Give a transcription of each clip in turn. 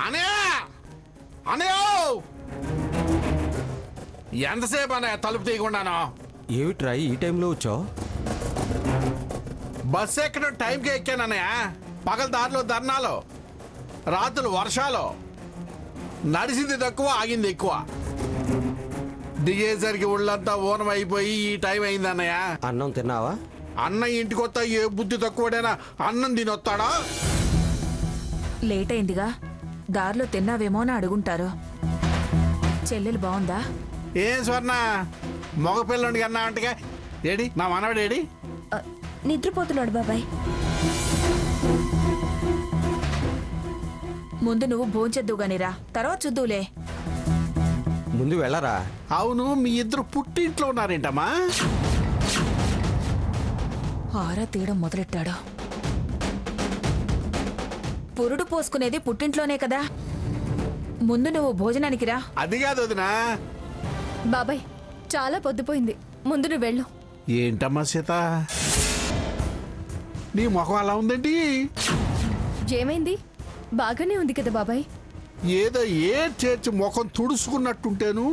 అనయా అనయో ఎంతసేపు అనే తలుపు తీయకుండాను. ఏమిట్రా ఈ టైంలో వచ్చావు? బస్సు ఎక్కడం టైంకి ఎక్కానన్నయ్య. పగల దారిలో ధర్నాలు, రాత్రులు వర్షాలు, నడిచింది తక్కువ ఆగింది ఎక్కువ. దిగేసరికి ఒళ్ళంతా ఊనం అయిపోయి ఈ టైం అయింది అన్నయ్య. అన్నం తిన్నావా? అన్న ఇంటికి వస్తా ఏ బుద్ధి తక్కువడైనా అన్నం తినొస్తాడా? లేట్ అయిందిగా, దారిలో తిన్నావేమో అని అడుగుంటారు. చెల్లెలు బాగుందా? ఏం స్వర్ణ మగపిల్లండి అన్నా అంటగా. ఏడి నా మనవడు ఏడి? నిద్రపోతున్నాడు బాబాయ్. ముందు నువ్వు భోంచెద్దు గానిరా, తర్వాత చూద్దులే. ముందు వెళ్ళరా. అవును, మీ ఇద్దరు పుట్టింట్లో ఉన్నారేంటమ్మా? ఆరా తీయడం మొదలెట్టాడు. పురుడు పోసుకునేది పుట్టింట్లోనే కదా. ముందు నువ్వు భోజనానికి రా. అది కాదు వదినా. బాబాయ్ చాలా పొద్దుపోయింది, ముందు నువ్వు వెళ్ళు. ఏంటమ్మా సీత, నీ ముఖం అలా ఉందండి? ఏమైంది? బాగానే ఉంది కదా బాబాయ్. ఏదో ఏ చేర్చి ముఖం తుడుచుకున్నట్టుంటేను.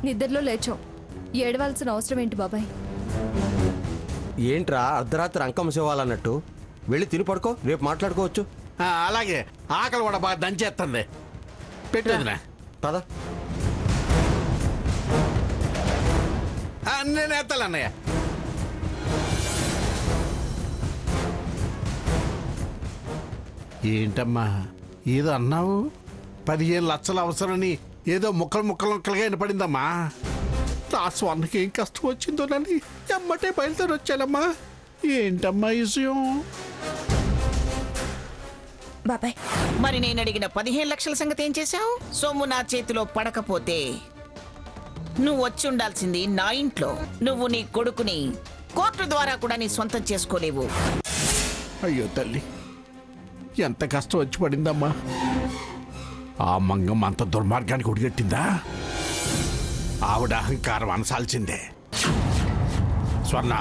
నిద్రలో లేచావు, ఏడవలసిన అవసరం ఏంటి బాబాయ్? ఏంట్రా అర్ధరాత్రి అంకం శివాలన్నట్టు? వెళ్ళి తిని పడుకో, రేపు మాట్లాడుకోవచ్చు. అలాగే, ఆకలి కూడా బాగా దంచేస్తుంది. పెట్టేదినా పద. నేను ఎత్తాలి అన్నయ్య. ఏంటమ్మా ఏదో అన్నావు? 15 లక్షల అవసరని ఏదో ముక్కలుగా వినపడిందమ్మా. ఆ స్వర్ణకి ఏం కష్టం వచ్చిందోనని ఎమ్మటే బయలుదేరి వచ్చానమ్మా. ఏంటమ్మా ఈ విషయం? బాబాయ్ మరి నేను అడిగిన 15 లక్షల సంగతి ఏం చేశావు? సొమ్ము నా చేతిలో పడకపోతే నువ్వు వచ్చి ఉండాల్సింది నా ఇంట్లో. నువ్వు నీ కొడుకుని కోర్టు ద్వారా కూడా నీ సొంతం చేసుకోలేవు. అయ్యో తల్లి, ఎంత కష్టం వచ్చి పడిందమ్మా. ఆ మంగమ్మ అంత దుర్మార్గానికి ఒడిగట్టిందా? ఆవిడ అహంకారం అనసాల్సిందే. స్వర్ణ,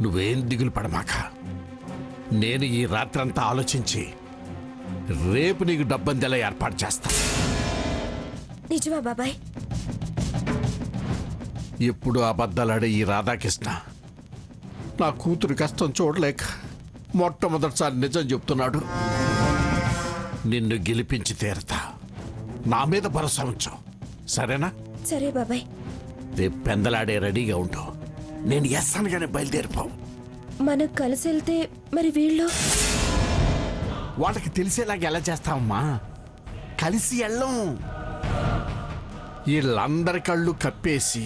నువ్వేం దిగులు పడమాక. నేను ఈ రాత్రంతా ఆలోచించి రేపు నీకు డబ్బందెలా ఏర్పాటు చేస్తా. నిజమా బాబాయ్? ఎప్పుడు అబద్ధాలాడే ఈ రాధాకృష్ణ నా కూతురు కష్టం చూడలేక మొట్టమొదటిసారి నిజం చెప్తున్నాడు. నిన్ను గెలిపించి తీరతా. నా మీద భరోసా ఉంచు, సరేనా? సరే బాబాయ్. రేపు పెందలాడే రెడీగా ఉండు. నేను ఎస్సానుగానే బయలుదేరిపోవు. మనం కలిసి వెళ్తే మరి వీళ్ళు? వాళ్ళకి తెలిసేలాగా ఎలా చేస్తామమ్మా? కలిసి వెళ్ళం. వీళ్ళందరి కళ్ళు కప్పేసి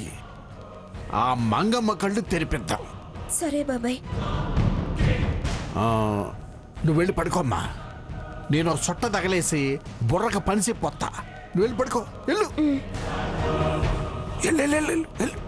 ఆ మంగమ్మ కళ్ళు తెరిపిద్దాం. సరే బాబాయ్. నువ్వు వెళ్ళి పడుకోమ్మా. నేను సొట్ట తగలేసి బుర్రకు పనిసి పోతా. నువ్వు వెళ్ళి పడుకో. వెళ్ళు వెళ్ళు వెళ్ళు వెళ్ళు.